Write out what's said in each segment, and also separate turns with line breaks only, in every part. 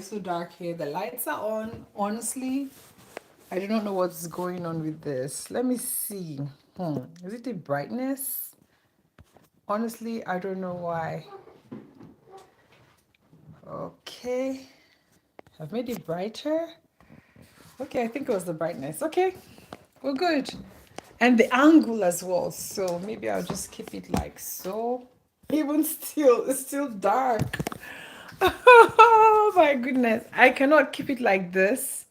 it's so dark here. The lights are on. Honestly, I do not know what's going on with this. Let me see. Is it the brightness? Honestly, I don't know why. Okay. I've made it brighter. Okay, I think it was the brightness. Okay, we're good. And the angle as well. So maybe I'll just keep it like so. Even still, it's still dark. Oh my goodness. I cannot keep it like this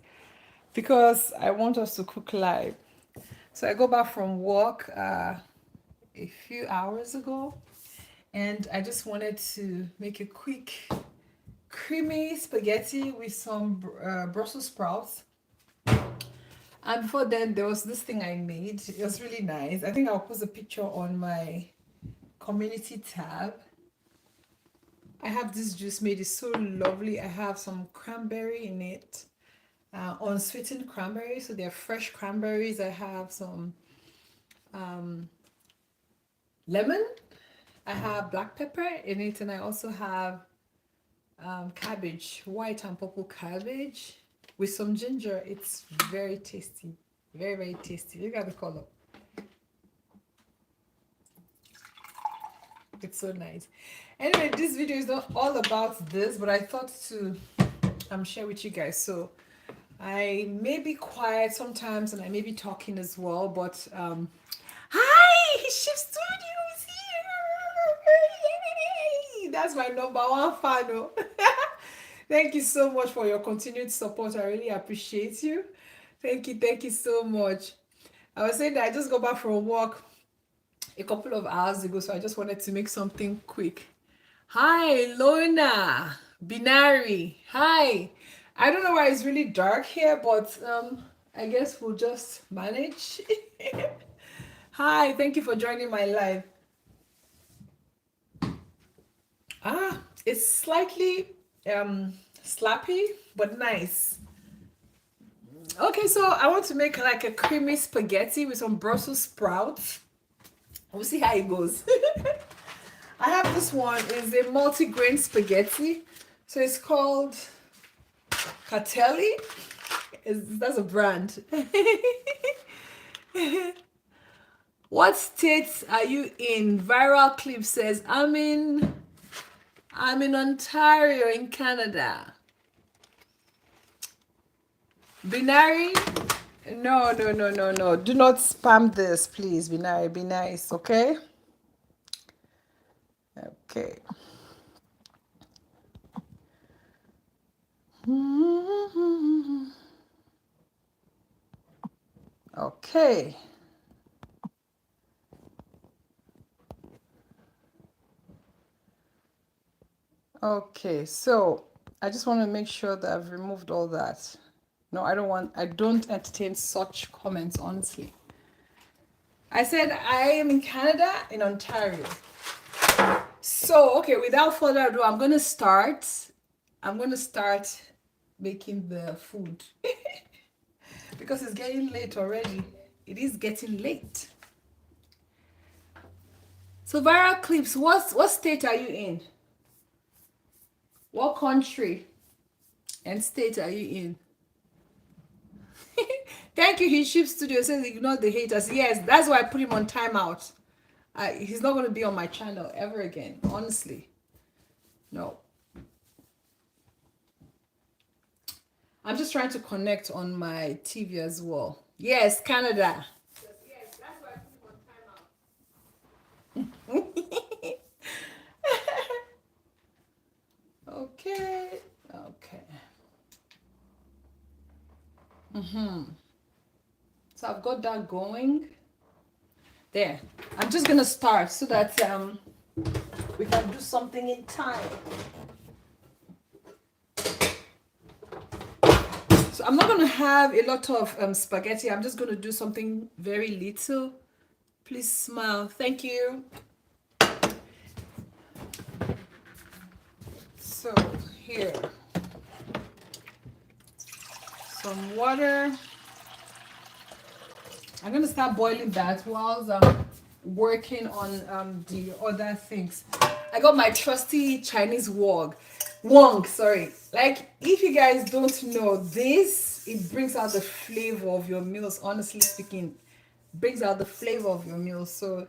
because I want us to cook live. So I go back from work a few hours ago and I just wanted to make a quick creamy spaghetti with some Brussels sprouts. And before then, there was this thing I made. It was really nice. I think I'll post a picture on my community tab. I have this juice made. It's so lovely. I have some cranberry in it, unsweetened cranberry. So they're fresh cranberries. I have some lemon. I have black pepper in it, and I also have cabbage, white and purple cabbage with some ginger. It's very tasty. Very, very tasty. Look at the color. It's so nice. Anyway, this video is not all about this, but I thought to share with you guys. So I may be quiet sometimes and I may be talking as well, but hi, Chef Studio is here. That's my #1 fan. Oh. Thank you so much for your continued support. I really appreciate you. Thank you so much. I was saying that I just got back from work a couple of hours ago, so I just wanted to make something quick. Hi, Lorna, Binari. Hi. I don't know why it's really dark here, but I guess we'll just manage. Hi, thank you for joining my live. It's slightly slappy, but nice. Okay, so I want to make like a creamy spaghetti with some Brussels sprouts. We'll see how it goes. I have this one. It's a multi-grain spaghetti. So it's called Catelli. That's a brand. What state are you in? Viral clip says, I'm in Ontario in Canada. Binary? No. Do not spam this, please. Binary, be nice, okay? Okay. Okay. Okay, so I just want to make sure that I've removed all that. No, I don't entertain such comments, honestly. I said I am in Canada, in Ontario. So, okay, without further ado, I'm going to start making the food. Because it's getting late already. It is getting late. So, viral clips, what state are you in? What country and state are you in? Thank you, his ship studio says ignore the haters. Yes, that's why I put him on timeout. He's not going to be on my channel ever again, honestly. No. I'm just trying to connect on my TV as well. Yes, Canada. Yes, that's why I put him on timeout. Okay. So I've got that going. There. I'm just gonna start so that we can do something in time. So I'm not gonna have a lot of spaghetti. I'm just gonna do something very little. Please smile. Thank you. So here, some water. I'm gonna start boiling that while I'm working on the other things. I got my trusty Chinese wok. Wong, sorry. Like, if you guys don't know this, it brings out the flavor of your meals. Honestly speaking, brings out the flavor of your meals. So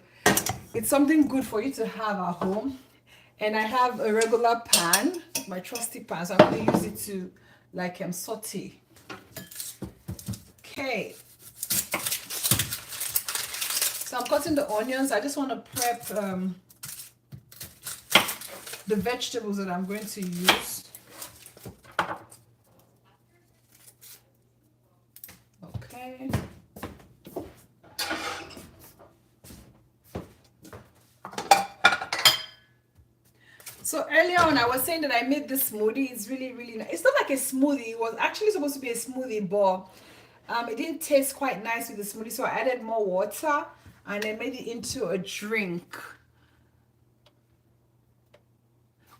it's something good for you to have at home. And I have a regular pan, my trusty pan, so I'm going to use it to like saute. Okay, so I'm cutting the onions. I just want to prep the vegetables that I'm going to use. Okay. So earlier on, I was saying that I made this smoothie. It's really, really nice. It's not like a smoothie. It was actually supposed to be a smoothie, but it didn't taste quite nice with the smoothie. So I added more water and I made it into a drink.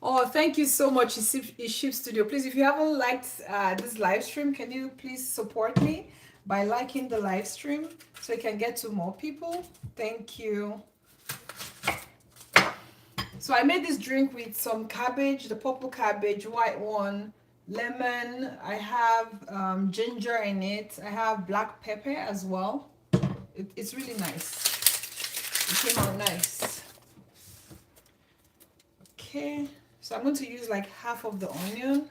Oh, thank you so much, Iship Studio. Please, if you haven't liked this live stream, can you please support me by liking the live stream so it can get to more people? Thank you. So I made this drink with some cabbage, the purple cabbage, white one, lemon. I have ginger in it. I have black pepper as well. It's really nice. It came out nice. Okay, so I'm going to use like half of the onion.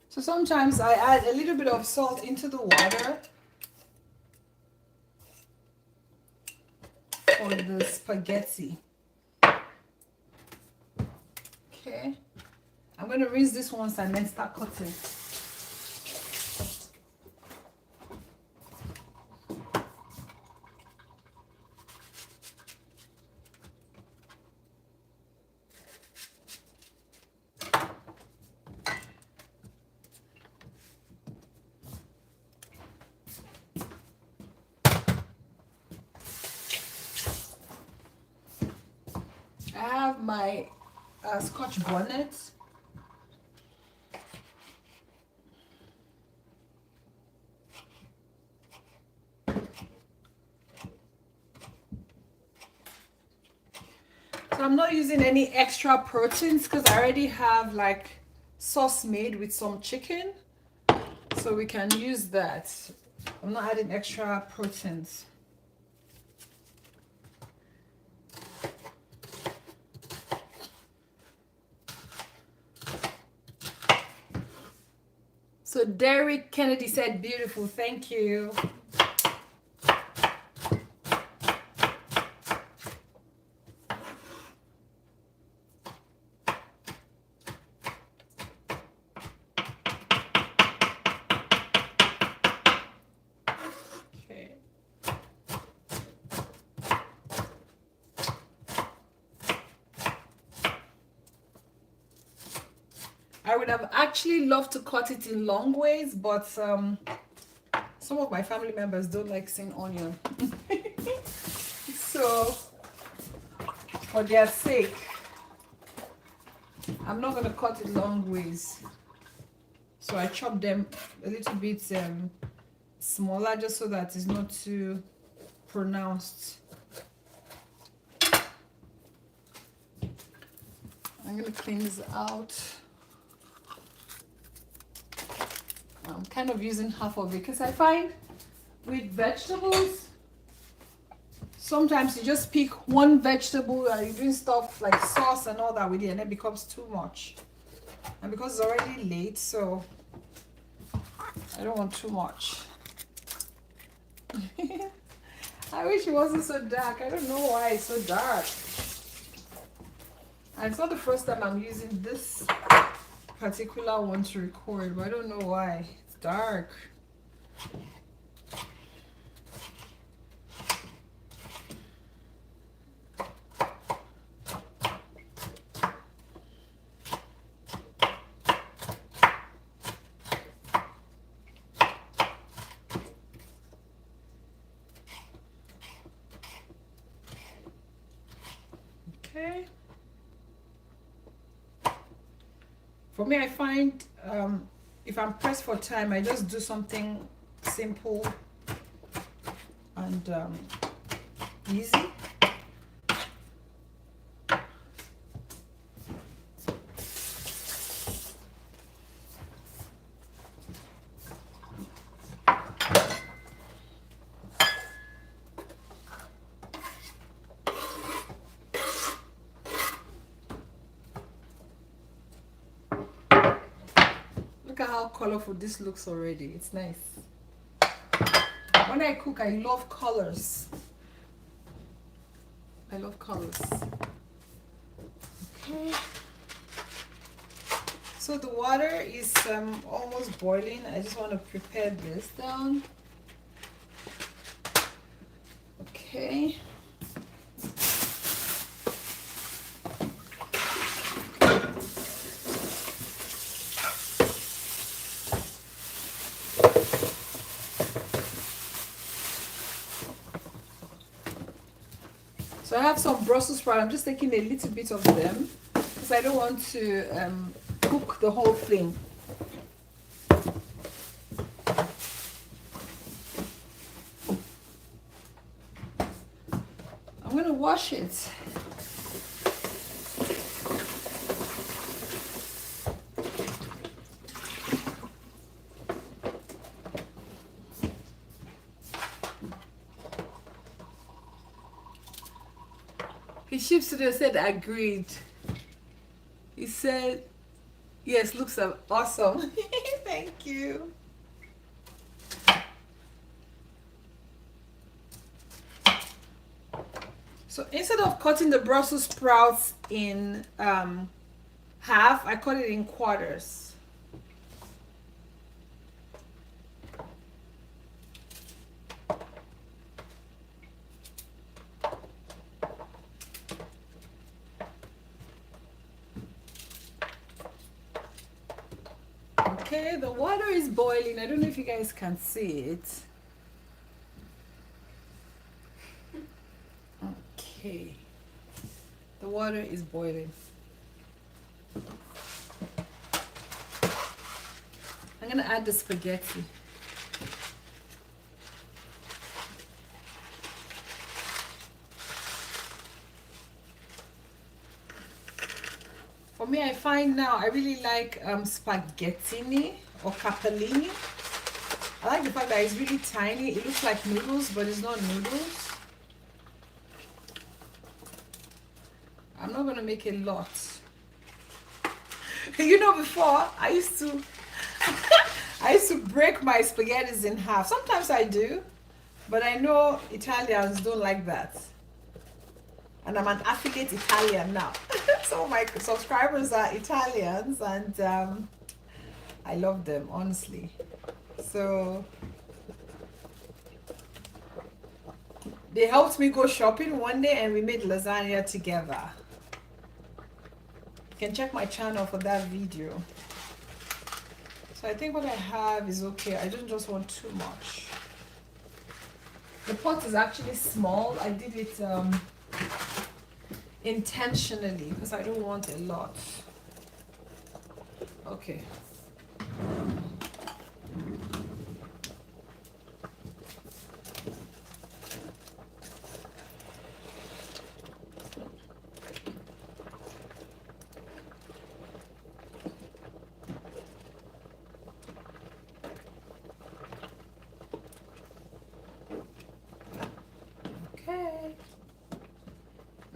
So sometimes I add a little bit of salt into the water for the spaghetti. Okay, I'm going to rinse this once and then start cutting. I have my Scotch bonnet. So I'm not using any extra proteins because I already have like sauce made with some chicken. So we can use that. I'm not adding extra proteins. So Derek Kennedy said beautiful. Thank you. Okay. I would have actually loved to cut it in long ways, but some of my family members don't like seeing onion. So for their sake, I'm not going to cut it long ways. So I chop them a little bit smaller just so that it's not too pronounced. I'm going to clean this out. I'm kind of using half of it because I find with vegetables, sometimes you just pick one vegetable and you're doing stuff like sauce and all that with it and it becomes too much. And because it's already late, so I don't want too much. I wish it wasn't so dark. I don't know why it's so dark. And it's not the first time I'm using this particular one to record, but I don't know why. It's dark. For me, I find if I'm pressed for time, I just do something simple and easy. Look at how colorful this looks already. It's nice. When I cook, I love colors. I love colors. Okay. So the water is almost boiling. I just want to prepare this down. Okay. So I have some Brussels sprouts. I'm just taking a little bit of them because I don't want to cook the whole thing. I'm going to wash it. His ship studio said agreed. He said, yes, looks awesome. Thank you. So instead of cutting the Brussels sprouts in half, I cut it in quarters. Okay, the water is boiling. I don't know if you guys can see it. Okay, the water is boiling. I'm gonna add the spaghetti. For me, I find now I really like spaghettini or capellini. I like the fact that it's really tiny. It looks like noodles, but it's not noodles. I'm not gonna make a lot. You know, before I used to break my spaghettis in half. Sometimes I do, but I know Italians don't like that. And I'm an affiliate Italian now. Some of my subscribers are Italians, and I love them, honestly. So they helped me go shopping one day and we made lasagna together. You can check my channel for that video. So I think what I have is okay. I don't just want too much. The pot is actually small. I did it intentionally because I don't want a lot. Okay.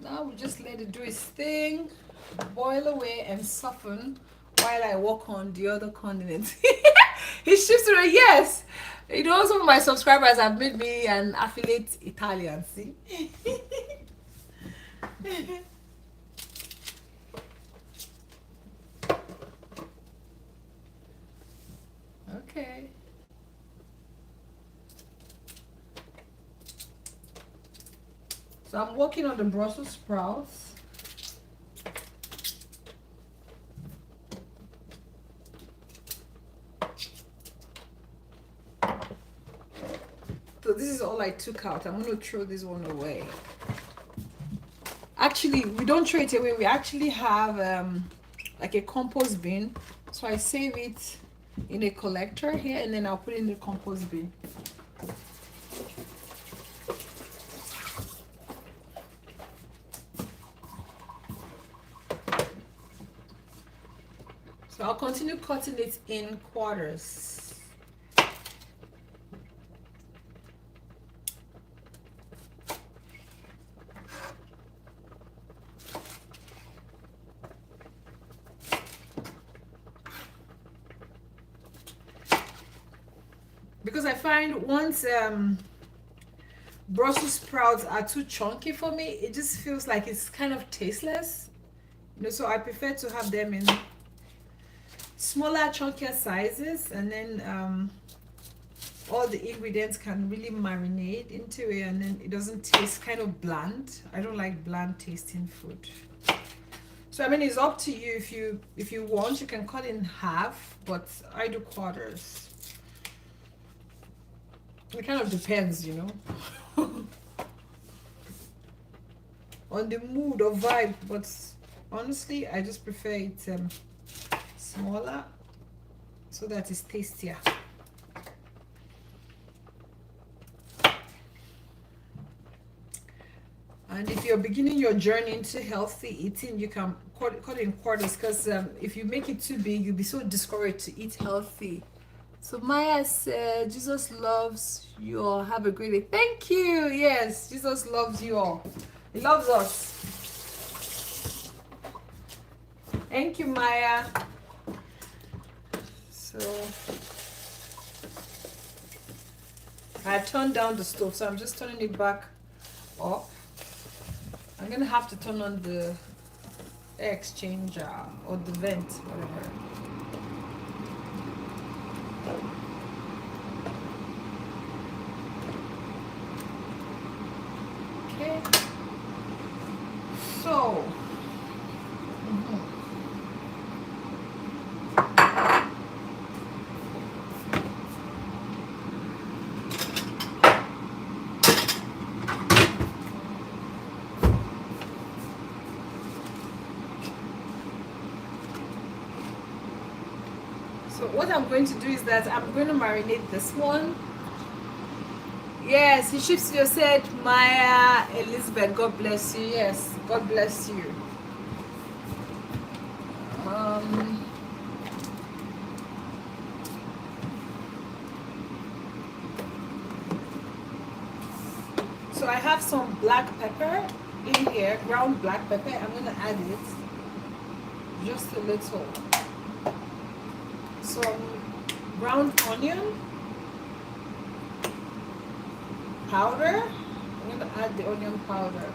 Now we just let it do its thing, boil away and soften while I work on the other condiments. He shifts to a yes. You know, some of my subscribers have made me an affiliate Italian, see? Okay. So I'm working on the Brussels sprouts. So this is all I took out. I'm going to throw this one away. Actually, we don't throw it away. We actually have like a compost bin. So I save it in a collector here, and then I'll put it in the compost bin. So I'll continue cutting it in quarters. Because I find once Brussels sprouts are too chunky for me, it just feels like it's kind of tasteless. You know, so I prefer to have them in smaller, chunkier sizes, and then all the ingredients can really marinate into it, and then it doesn't taste kind of bland. I don't like bland tasting food. So I mean, it's up to you. If you want, you can cut in half, but I do quarters. It kind of depends, you know, on the mood or vibe. But honestly, I just prefer it smaller so that it's tastier. And if you're beginning your journey into healthy eating, you can cut in quarters, because if you make it too big, you'll be so discouraged to eat healthy. So Maya said, Jesus loves you all. Have a great day. Thank you. Yes, Jesus loves you all. He loves us. Thank you, Maya. So I turned down the stove, so I'm just turning it back up. I'm gonna have to turn on the air exchanger or the vent, whatever. Okay. So. So what I'm going to do is that I'm going to marinate this one. Yes, he ships you said, Maya Elizabeth, God bless you. Yes, God bless you. So I have some black pepper in here, ground black pepper. I'm going to add it just a little. Some ground onion powder. I'm going to add the onion powder.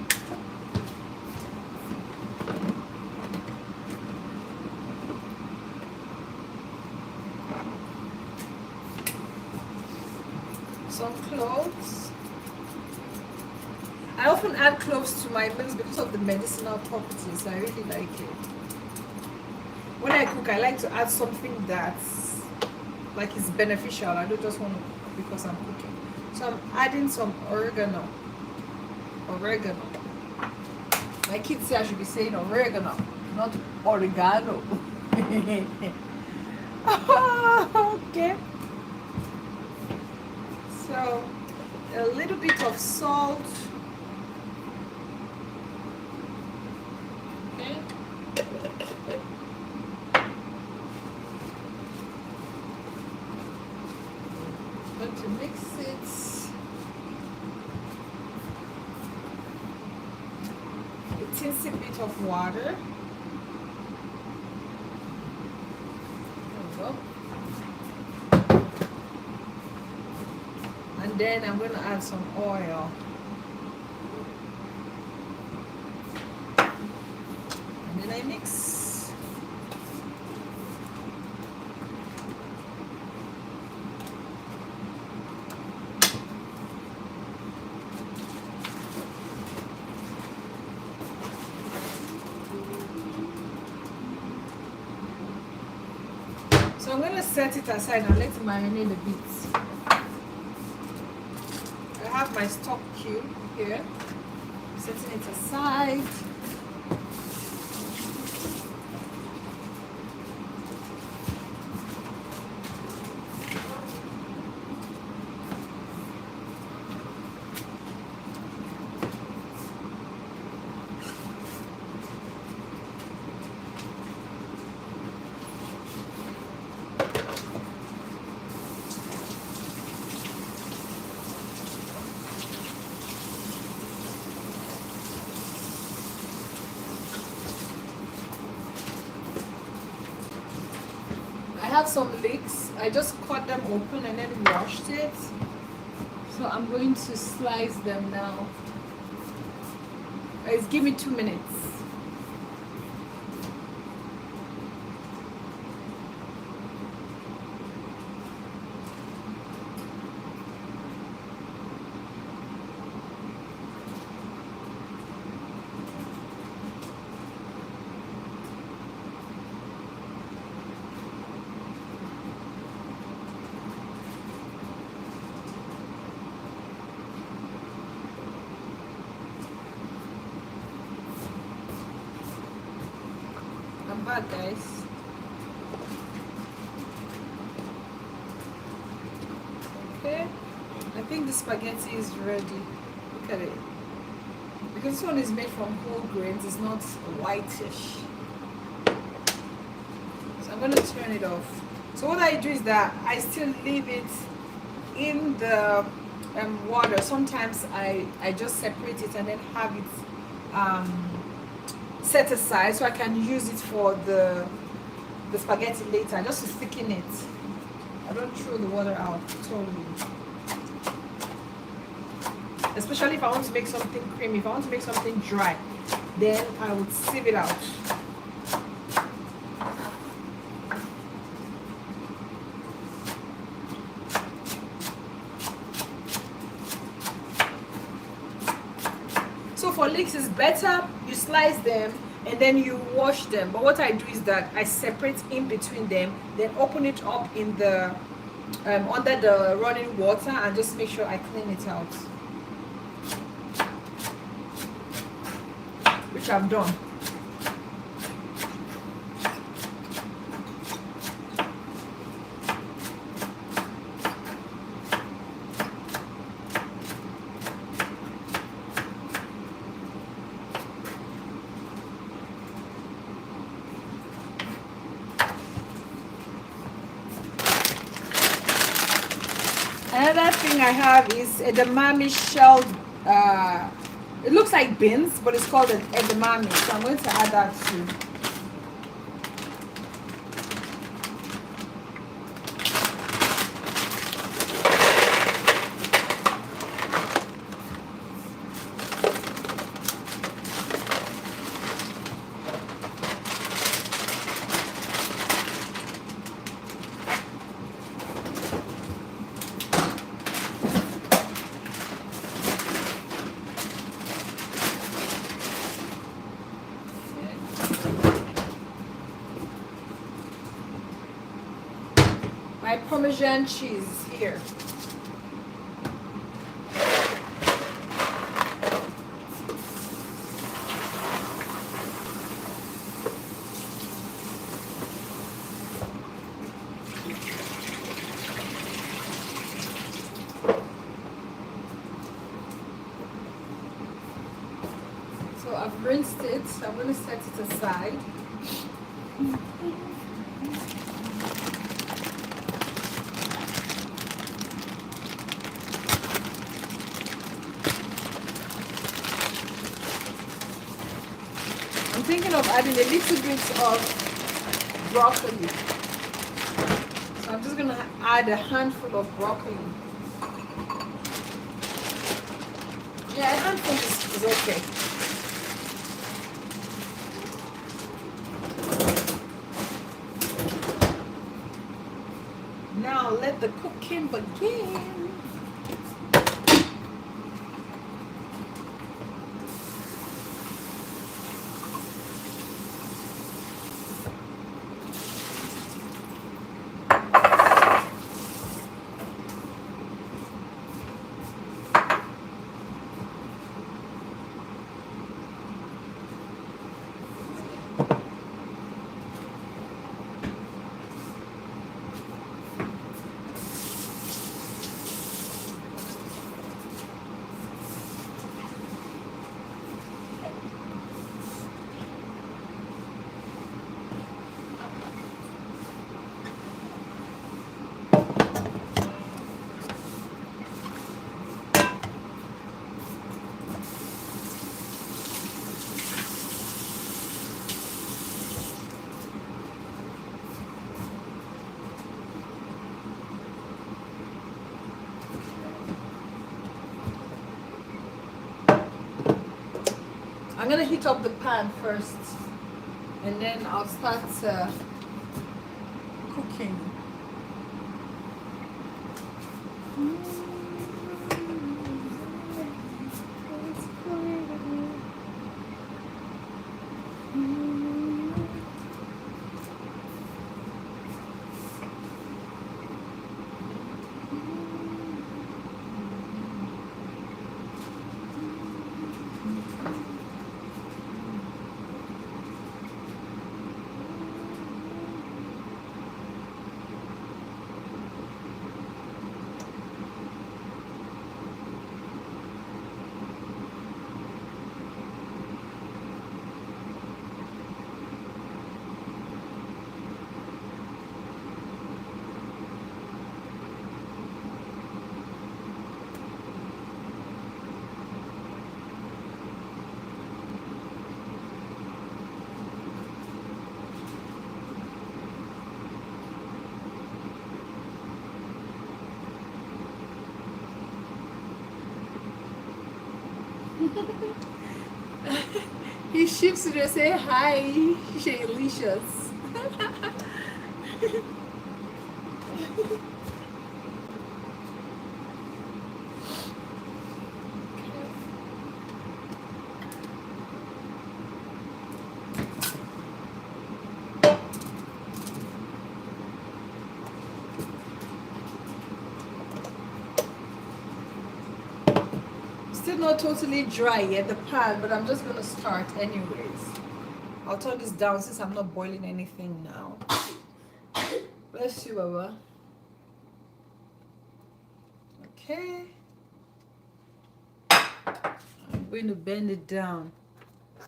Some cloves. I often add cloves to my meals because of the medicinal properties. I really like it. When I cook, I like to add something that's like it's beneficial. I don't just want to cook because I'm cooking. So I'm adding some oregano. Oregano. My kids say I should be saying oregano, not oregano. Okay. So a little bit of salt. Okay. Going to mix it. A teensy bit of water. There we go. And then I'm going to add some oil. And then I mix. So I'm going to set it aside and let it marinate a bit. I have my stock cube here. I'm setting it aside. have some leeks. I just cut them open and then washed it. So I'm going to slice them now. Guys, give me 2 minutes. I'm back, guys. Okay, I think the spaghetti is ready. Look at it. Because this one is made from whole grains, it's not whitish. So I'm going to turn it off. So what I do is that I still leave it in the water. Sometimes I just separate it and then have it set aside so I can use it for the spaghetti later, just to thicken it. I don't throw the water out totally. Especially if I want to make something creamy, if I want to make something dry, then I would sieve it out. So for leeks, it's better you slice them and then you wash them. But what I do is that I separate in between them, then open it up in the under the running water and just make sure I clean it out, which I've done. Another thing I have is edamame shelled, it looks like beans, but it's called an edamame. So I'm going to add that too. My Parmesan cheese here. So I've rinsed it. I'm going to set it aside. I'm thinking of adding a little bit of broccoli. So I'm just going to add a handful of broccoli. Yeah, a handful is okay. Now let the cooking begin. gonna heat up the pan first, and then I'll start cooking. He shifts to say hi, Shelicious. Still not totally dry yet, the pan, but I'm just gonna start anyways. I'll turn this down since I'm not boiling anything now. Bless you, Baba. Okay. I'm going to bend it down.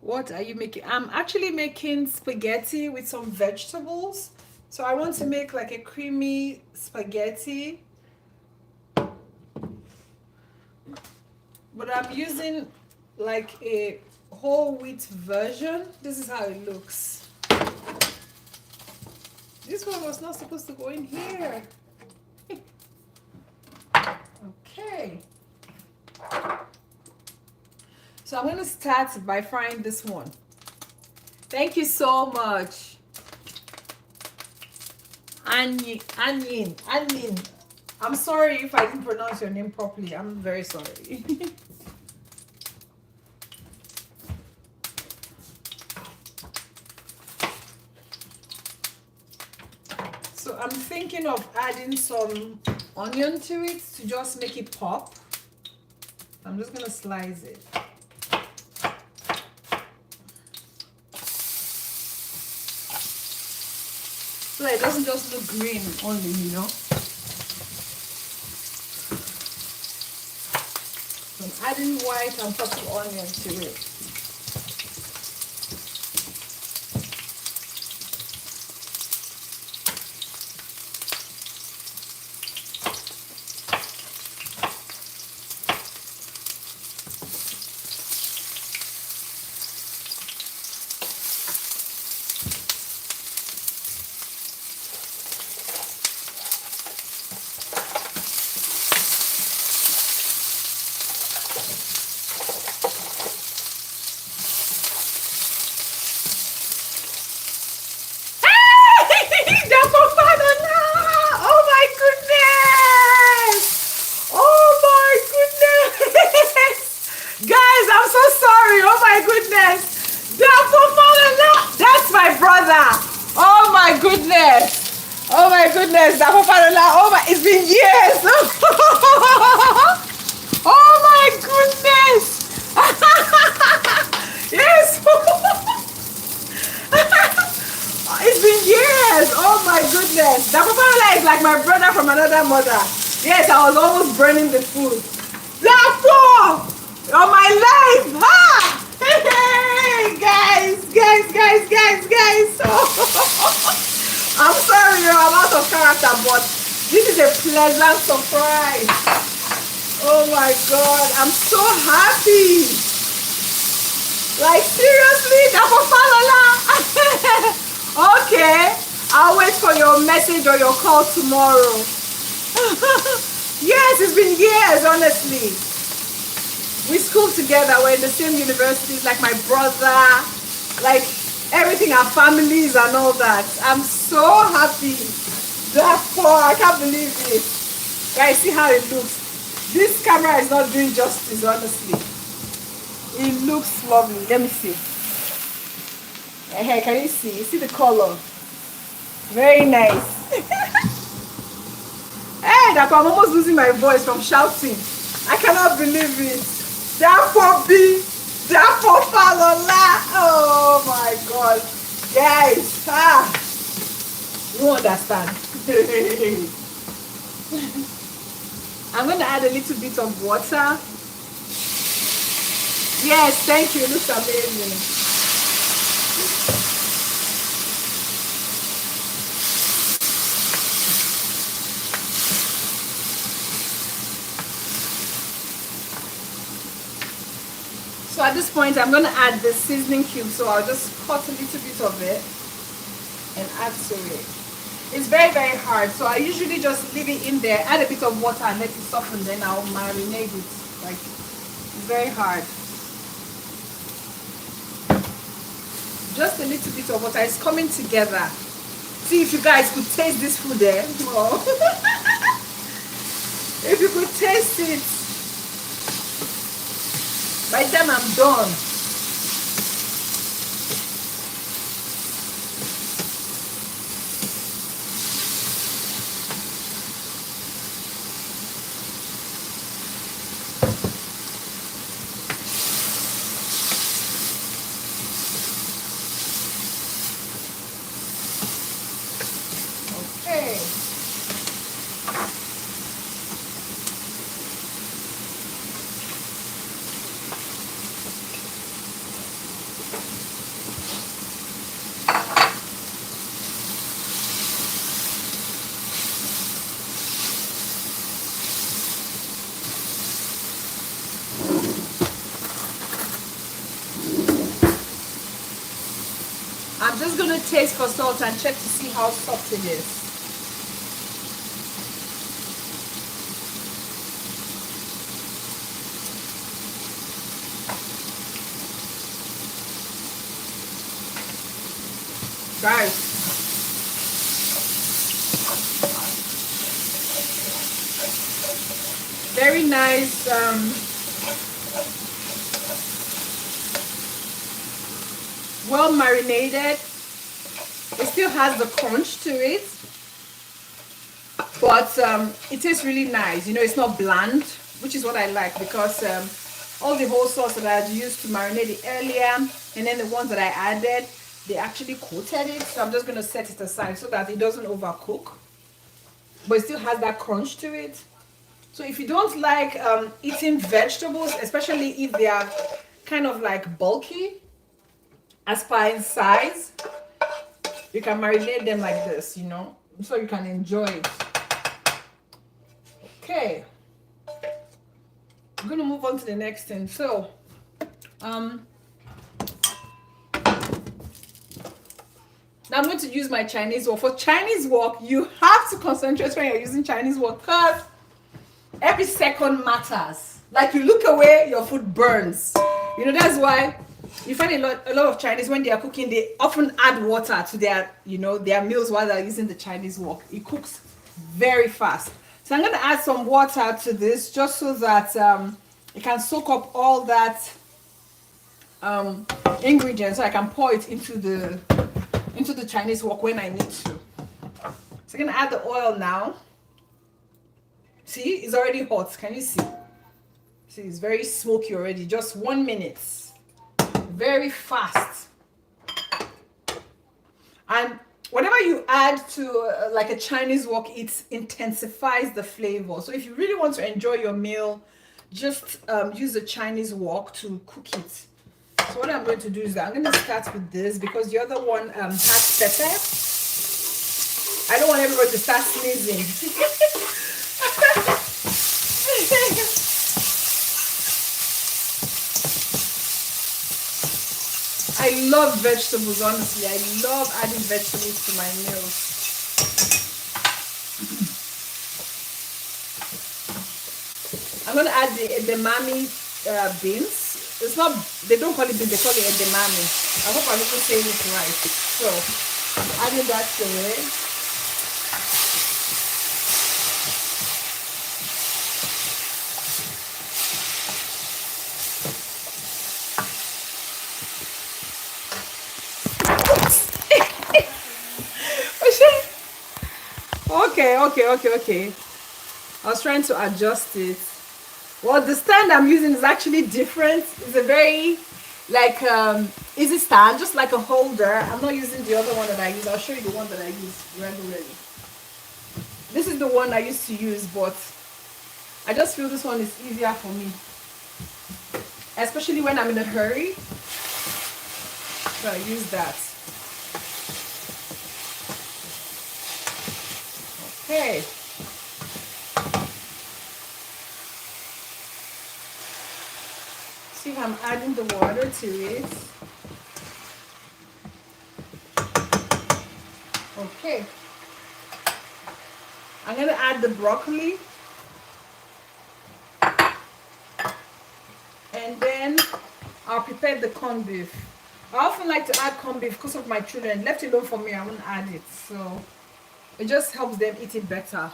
What are you making? I'm actually making spaghetti with some vegetables. So I want to make like a creamy spaghetti. But I'm using like a whole wheat version. This is how it looks. This one was not supposed to go in here. Okay. So I'm going to start by frying this one. Thank you so much. Anyin. I'm sorry if I didn't pronounce your name properly. I'm very sorry. So I'm thinking of adding some onion to it to just make it pop. I'm just gonna slice it. So that it doesn't just look green only, you know. So I'm adding white and purple onion to it. Oh my goodness, oh my, it's been years. Oh my goodness. Yes. It's been years. Oh my goodness. That is like my brother from another mother. Yes, I was almost burning the food. Therefore, on my life. Ha! Hey, guys. I'm sorry, I'm out of character, but this is a pleasant surprise. Oh my God, I'm so happy. Like seriously, okay, I'll wait for your message or your call tomorrow. Yes, it's been years, honestly. We schooled together. We're in the same universities, like my brother, like everything, our families and all that. I'm so happy. Therefore, I can't believe it. Guys, see how it looks. This camera is not doing justice, honestly. It looks lovely. Let me see. Hey, can you see? You see the color? Very nice. Hey, that I'm almost losing my voice from shouting. I cannot believe it. Therefore be, therefore Falola. Oh my God. Guys, you understand. I'm going to add a little bit of water. Yes, thank you. It looks amazing. So at this point, I'm going to add the seasoning cube. So I'll just cut a little bit of it and add to it. It's very, very hard. So I usually just leave it in there, add a bit of water and let it soften. Then I'll marinate it. Like, it's very hard. Just a little bit of water. It's coming together. See if you guys could taste this food there. Oh. If you could taste it. By the time I'm done. Okay. I'm just going to taste for salt and check to see how soft it is. Guys, very nice well marinated. It still has the crunch to it, but it tastes really nice. You know, it's not bland, which is what I like, because all the whole sauce that I had used to marinate it earlier, and then the ones that I added, they actually coated it. So I'm just going to set it aside so that it doesn't overcook, but it still has that crunch to it. So if you don't like eating vegetables, especially if they are kind of like bulky as per in size, you can marinate them like this, you know, so you can enjoy it. Okay, I'm going to move on to the next thing. So now I'm going to use my Chinese wok. For Chinese wok, you have to concentrate when you're using Chinese wok, because every second matters. Like, you look away, your food burns. You know, that's why you find a lot of Chinese, when they are cooking, they often add water to their, you know, their meals while they're using the Chinese wok. It cooks very fast. So I'm going to add some water to this, just so that it can soak up all that ingredients, so I can pour it into the Chinese wok when I need to. So I'm going to add the oil now. See, it's already hot. Can you see? See, it's very smoky already. Just 1 minute. Very fast. And whatever you add to like a Chinese wok, it intensifies the flavor. So if you really want to enjoy your meal, just use the Chinese wok to cook it. So what I'm going to do is that I'm going to start with this, because the other one has pepper. I don't want everybody to start sneezing. I love vegetables, honestly. I love adding vegetables to my meals. I'm going to add the edamame beans. It's not, they don't call it beans, they call it edamame. I hope I'm even saying it right. So, adding that to it. Okay. I was trying to adjust it. Well, the stand I'm using is actually different. It's a very like easy stand, just like a holder. I'm not using the other one that I use. I'll show you the one that I use regularly. This is the one I used to use, but I just feel this one is easier for me, especially when I'm in a hurry. So I use that. Okay. See, I'm adding the water to it. Okay. I'm going to add the broccoli. And then I'll prepare the corned beef. I often like to add corned beef because of my children. Left alone for me, I won't add it. So it just helps them eat it better.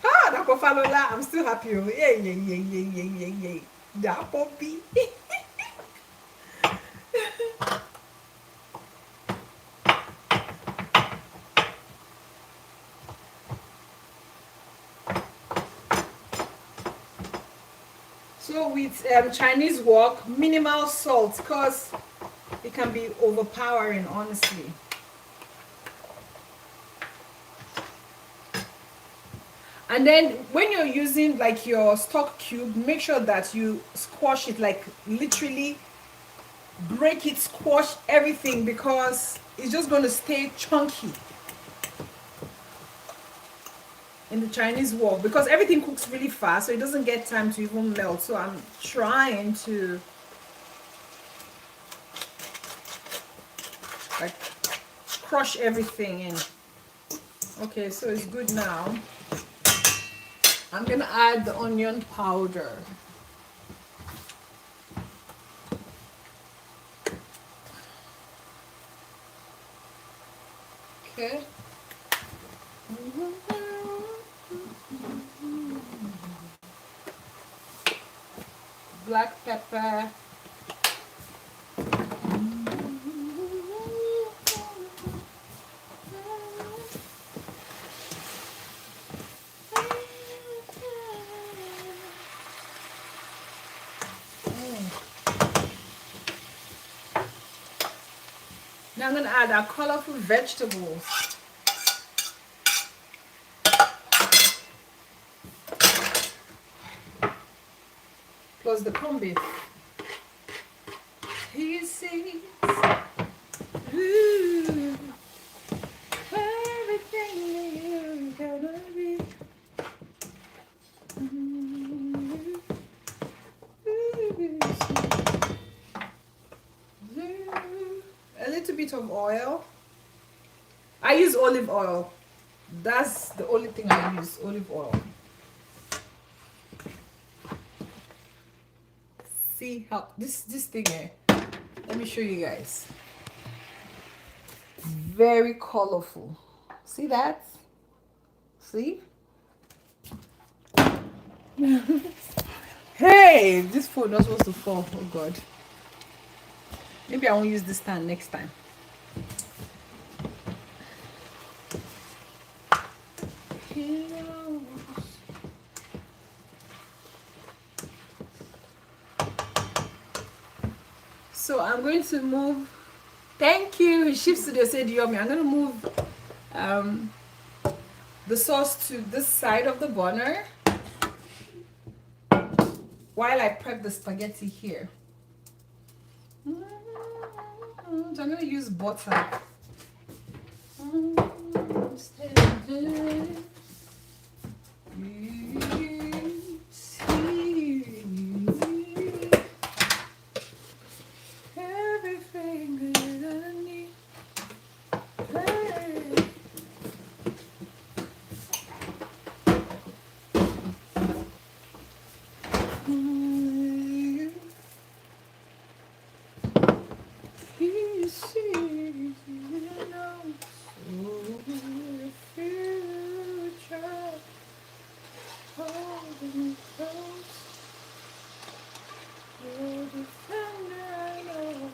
Ah, I'm still happy. Yeah. That puppy. So with Chinese wok, minimal salt because it can be overpowering, honestly. And then when you're using like your stock cube, make sure that you squash it, like literally break it, squash everything, because it's just going to stay chunky in the Chinese wok, because everything cooks really fast, so it doesn't get time to even melt. So I'm trying to like crush everything in. Okay, so it's good now. I'm gonna add the onion powder. Okay. Black pepper. Now I'm going to add our colorful vegetables. Plus the corned beef. He sees everything you're gonna be. A little bit of oil. I use olive oil. That's the only thing I use, olive oil. See how this thing here. Let me show you guys. Very colorful. See that? See? Hey, this phone not supposed to fall. Oh God. Maybe I won't use this stand next time. So I'm going to move. Thank you. Shift Studio said yummy. I'm going to move the sauce to this side of the burner while I prep the spaghetti here. So I'm going to use butter. see, you know, the future holding close. You're the thunder I know.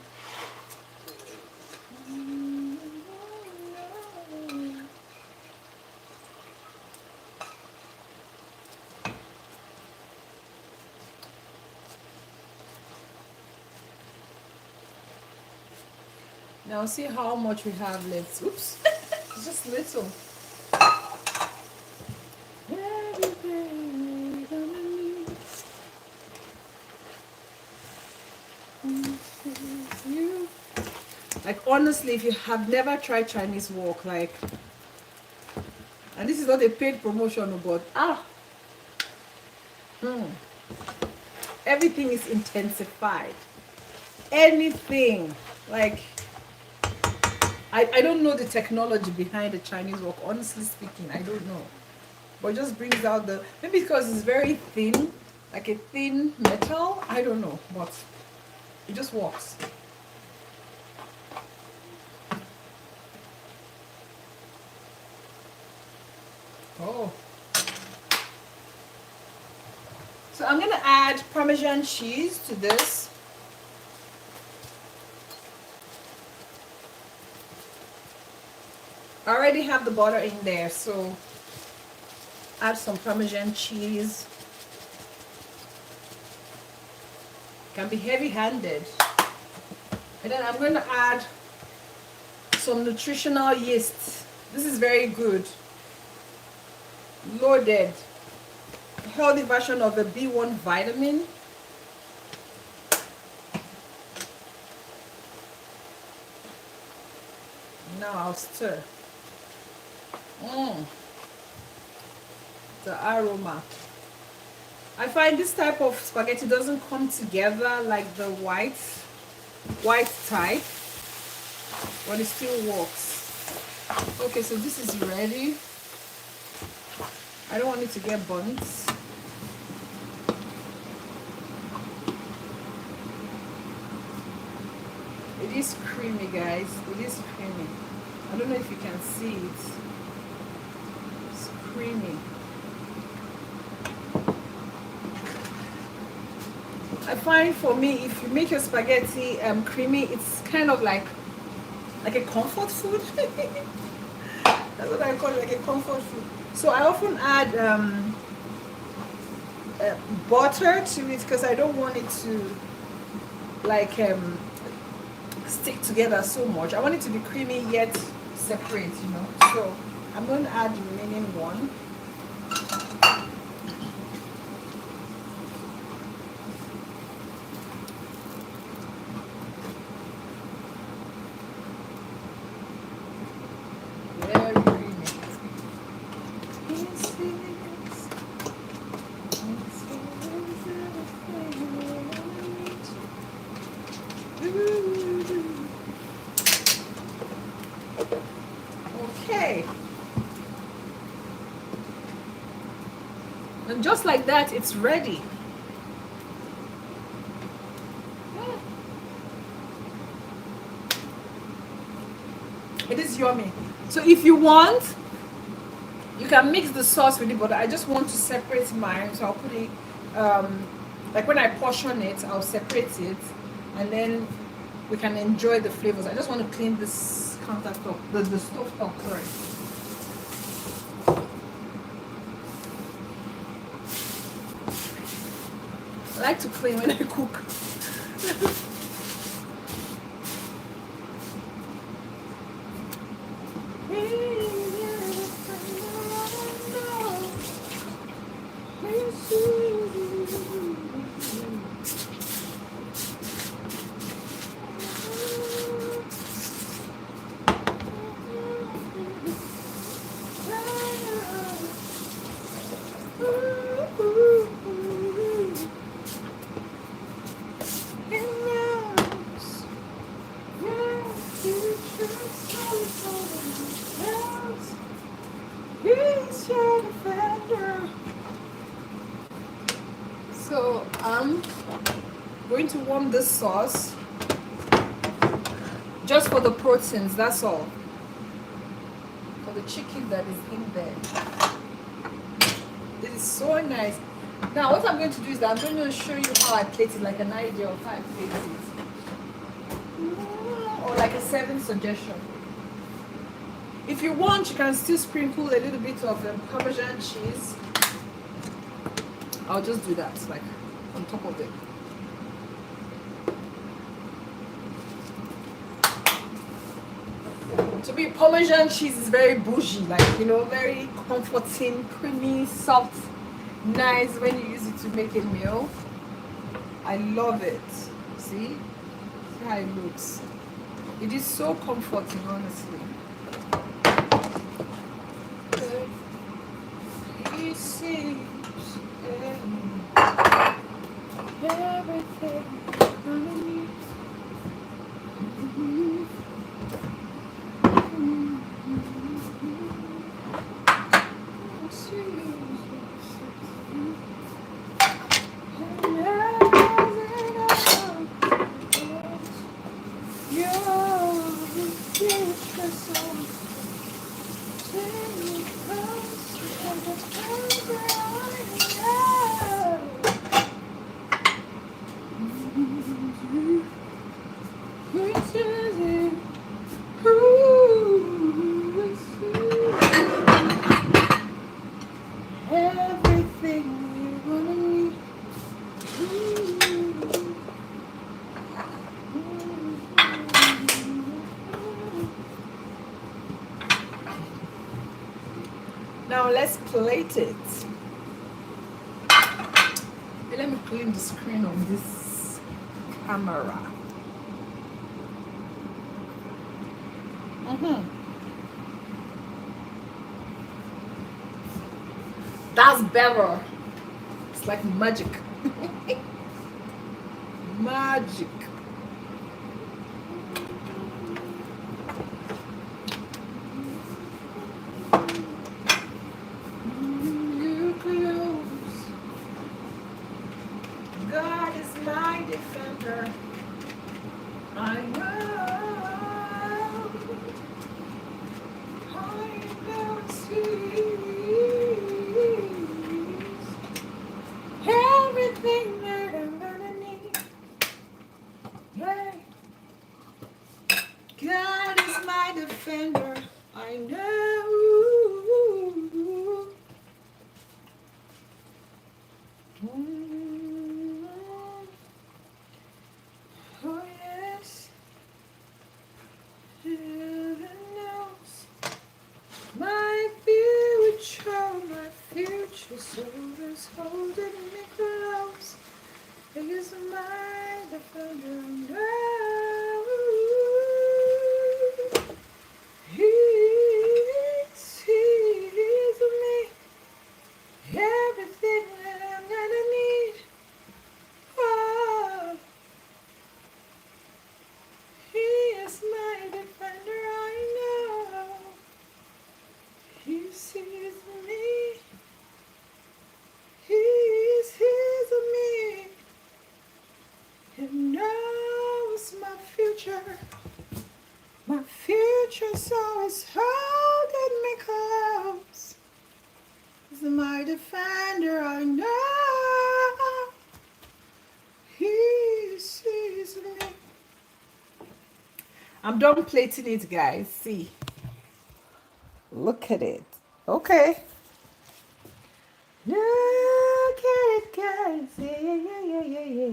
Now see how much we have left. Oops, just little. Everything we're gonna need is you. Like honestly, if you have never tried Chinese wok, like, and this is not a paid promotion, but everything is intensified. Anything, like, I don't know the technology behind the Chinese wok. Honestly speaking, I don't know. But it just brings out the, maybe because it's very thin, like a thin metal. I don't know, but it just works. Oh. So I'm gonna add Parmesan cheese to this. I already have the butter in there, so add some Parmesan cheese. Can be heavy-handed. And then I'm going to add some nutritional yeast. This is very good. Loaded. Healthy version of the B1 vitamin. Now I'll stir. The aroma. I find this type of spaghetti doesn't come together like the white type, but it still works. Okay, so this is ready. I don't want it to get burnt. It is creamy, guys. It is creamy. I don't know if you can see it. It's creamy. I find for me, if you make your spaghetti creamy, it's kind of like a comfort food. That's what I call it, like a comfort food. So I often add butter to it because I don't want it to like stick together so much. I want it to be creamy yet separate, you know. So I'm going to add the remaining one. Okay. And just like that, it's ready. It is yummy. So if you want, you can mix the sauce with it, but I just want to separate mine, so I'll put it like when I portion it, I'll separate it, and then we can enjoy the flavors. I just want to clean this countertop, the stove top, sorry. I like to clean when I cook. So I'm going to warm this sauce Just for the proteins, that's all. For the chicken that is in there. It is so nice. Now what I'm going to do is that I'm going to show you how I plate it, like an idea of how I plate it. Or like a serving suggestion. If you want, you can still sprinkle a little bit of Parmesan cheese. I'll just do that, like on top of it. To me, Parmesan cheese is very bougie, like, you know, very comforting, creamy, soft, nice when you use it to make a meal. I love it. See how it looks. It is so comforting, honestly. He sees everything underneath. Now let's plate it. Let me clean the screen of this camera. That's better. It's like magic. Magic. You close. God is my defender. I know. I know everything that I'm gonna need. Yeah. God is my defender. I know. Oh yes. Heaven knows my future soul is holding me close. He is my defender. He's me. Everything that I'm gonna need. Oh, he is my defender. I know. He sees me. He sees me. He knows my future. My future soul is holding me close. He's my defender, I know. He sees me. I'm done plating it, guys. See. Look at it. Okay. Look at it, guys. Yeah.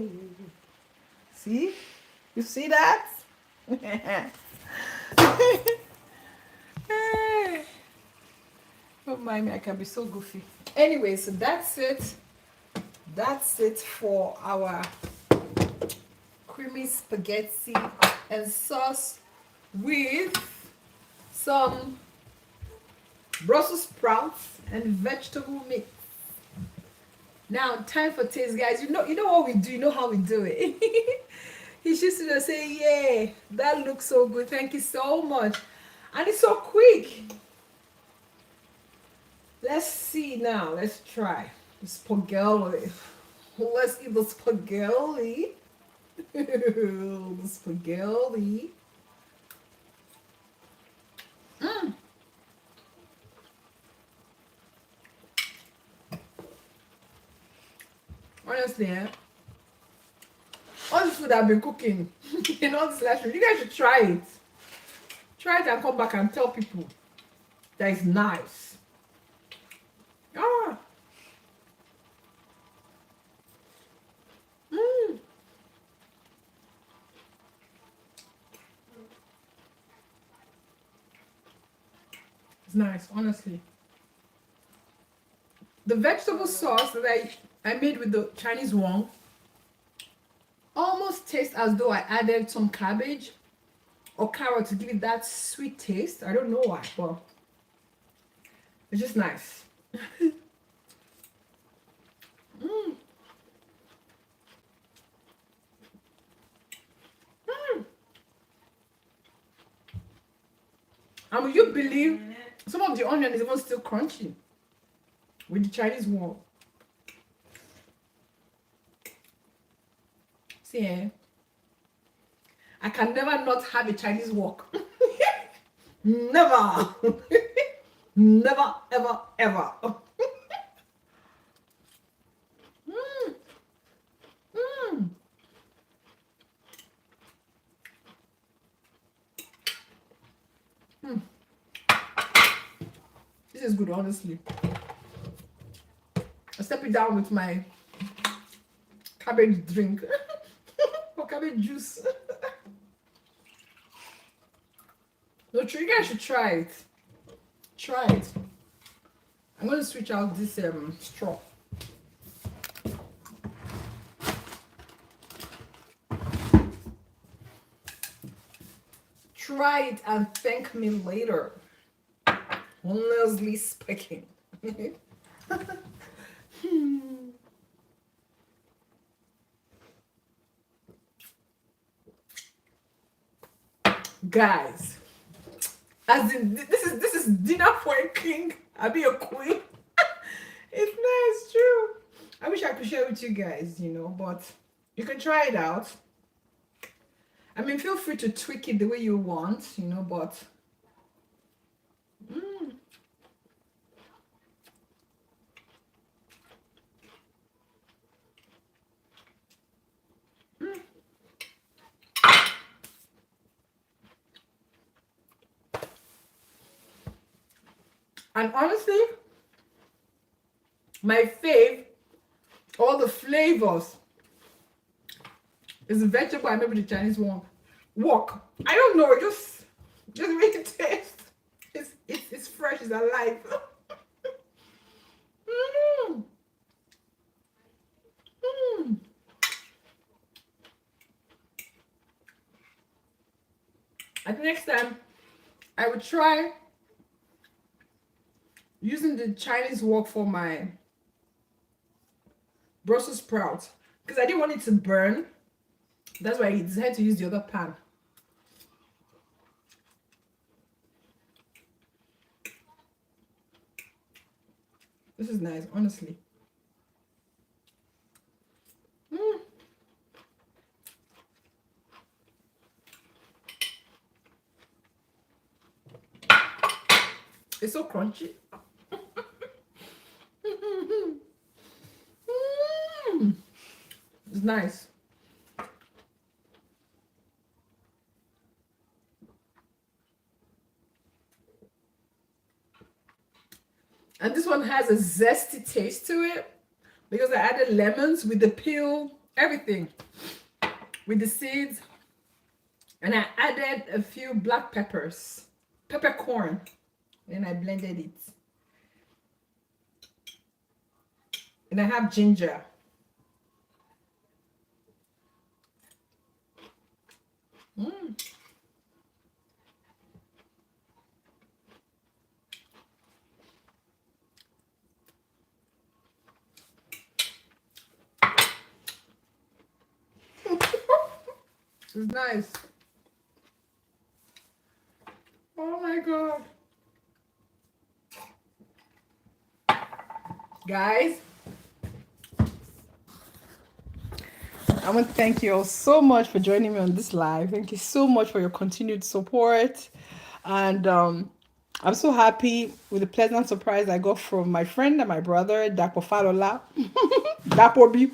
See? You see that? Don't mind me, I can be so goofy. Anyway, so that's it. That's it for our creamy spaghetti and sauce with some Brussels sprouts and vegetable mix. Now, time for taste, guys. You know what we do. You know how we do it. He's just gonna say, "Yeah, that looks so good. Thank you so much," and it's so quick. Let's see now. Let's try the spaghetti. Let's eat the spaghetti. The spaghetti.
honestly, all this food I've been cooking in all this last week, you guys should try it. Try it and come back and tell people that it's nice. Ah, mm, it's nice, honestly. The vegetable sauce that I made with the Chinese one almost tastes as though I added some cabbage or carrot to give it that sweet taste. I don't know why, but it's just nice. Mm, mm. And will you believe some of the onion is even still crunchy with the Chinese one? See, I can never not have a Chinese wok. Never. Never, ever, ever. Mm, mm, mm. This is good, honestly. I step it down with my cabbage drink or cabbage juice. No, you guys should try it. Try it. I'm going to switch out this straw. Try it and thank me later. Honestly speaking. Guys, as in this is dinner for a king. I'll be a queen. It's nice, true. I wish I could share with you guys, but you can try it out. I mean, feel free to tweak it the way you want, but mm, mm. And honestly, my fave, all the flavors, is the vegetable I made with the Chinese one. Wok. I don't know, just make it taste. It's fresh, it's alive. Mm, mm. I think next time I would try using the Chinese wok for my Brussels sprouts because I didn't want it to burn. That's why I decided to use the other pan. This is nice, honestly. Mm. It's so crunchy. Mm. It's nice. And this one has a zesty taste to it because I added lemons with the peel, everything, with the seeds. And I added a few black peppers, peppercorn, and I blended it. And I have ginger. Mm. It's nice. Oh my god. Guys, I want to thank you all so much for joining me on this live. Thank you so much for your continued support. And I'm so happy with the pleasant surprise I got from my friend and my brother, Dapo Falola. Dapo B.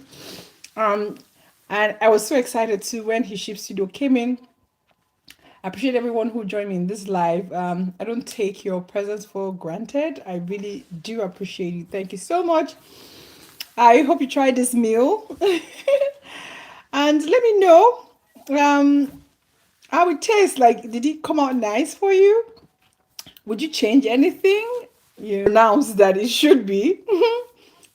Um, and I was so excited too when his Ship Studio came in. I appreciate everyone who joined me in this live. I don't take your presence for granted. I really do appreciate you. Thank you so much. I hope you tried this meal. And let me know how it tastes. Like, did it come out nice for you? Would you change anything? You announced that it should be,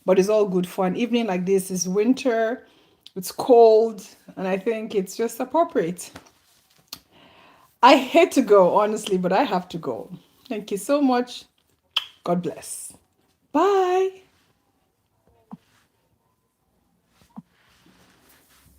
but it's all good for an evening like this. It's winter, it's cold, and I think it's just appropriate. I hate to go, honestly, but I have to go. Thank you so much. God bless. Bye.